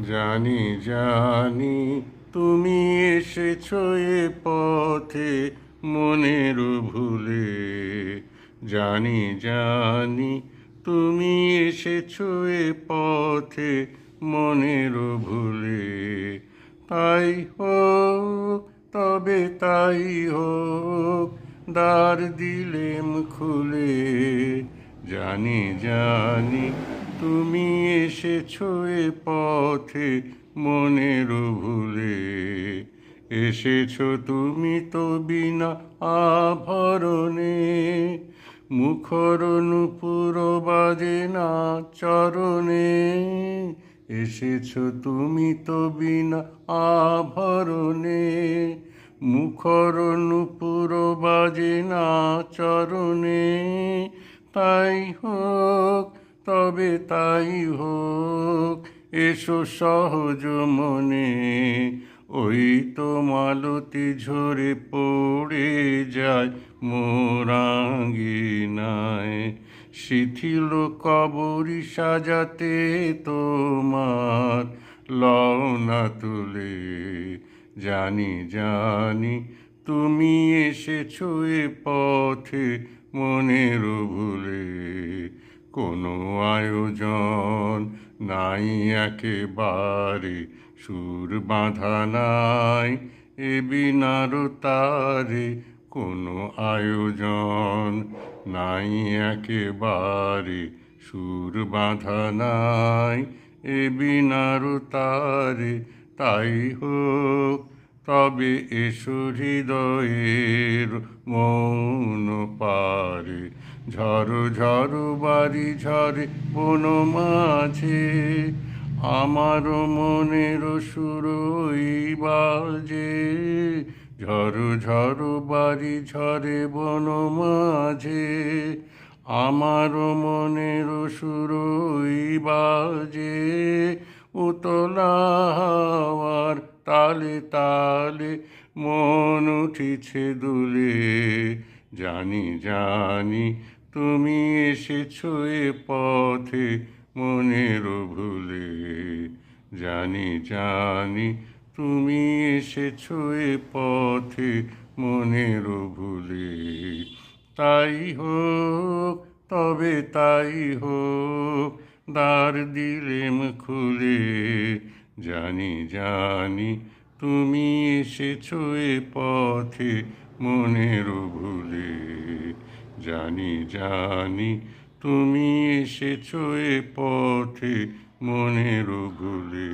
জানি জানি তুমি এসেছো এ পথে মনের ভুলে। জানি জানি তুমি এসেছো এ পথে মনের ভুলে। তাই হোক, তবে তাই হোক, দ্বার দিলেম খুলে। জানি জানি তুমি এসেছো এ পথে মনের ভুলে। এসেছো তুমি তো বিনা আভরণে, মুখর নূপুর বাজে না চরণে। এসেছো তুমি তো বিনা আভরণে, মুখর নূপুর বাজে না চরণে। তাই হোক, তবে তাই হোক, এসো সহজ মনে। ওই তো মালতী ঝরে পড়ে যায় মোর আঙিনায়, শিথিল কবরী সাজাতে তোমার লও না তুলে। জানি জানি তুমি এসেছো এ পথে মনের ভুলে। কোনো আয়োজন নাই একেবারে, সুর বাঁধা নাই এ বিনার তারে। কোনো আয়োজন নাই একেবারে, সুর বাঁধা নাই এ বিনার তারে। তাই হোক, তবে এসো হৃদয়ের মৌন পারে। ঝড় ঝড় বাড়ি ঝরে বন মাঝে, আমার মনের সুরই বাজে। ঝড় ঝড় বাড়ি ঝরে বন মাঝে, আমার মনের সুরই বাজে। উতলা হাওয়ার তালে তালে মন উঠিছে দুলে। জানি জানি তুমি এসেছো এ পথে মনের ভুলে। জানি জানি তুমি এসেছো এ পথে মনের ভুলে। তাই হোক, তবে তাই হোক, দ্বার দিলেম খুলে। জানি জানি তুমি এসেছো এ পথে মনের ভুলে। জানি জানি তুমি এসেছো এ পথে মনের ভুলে।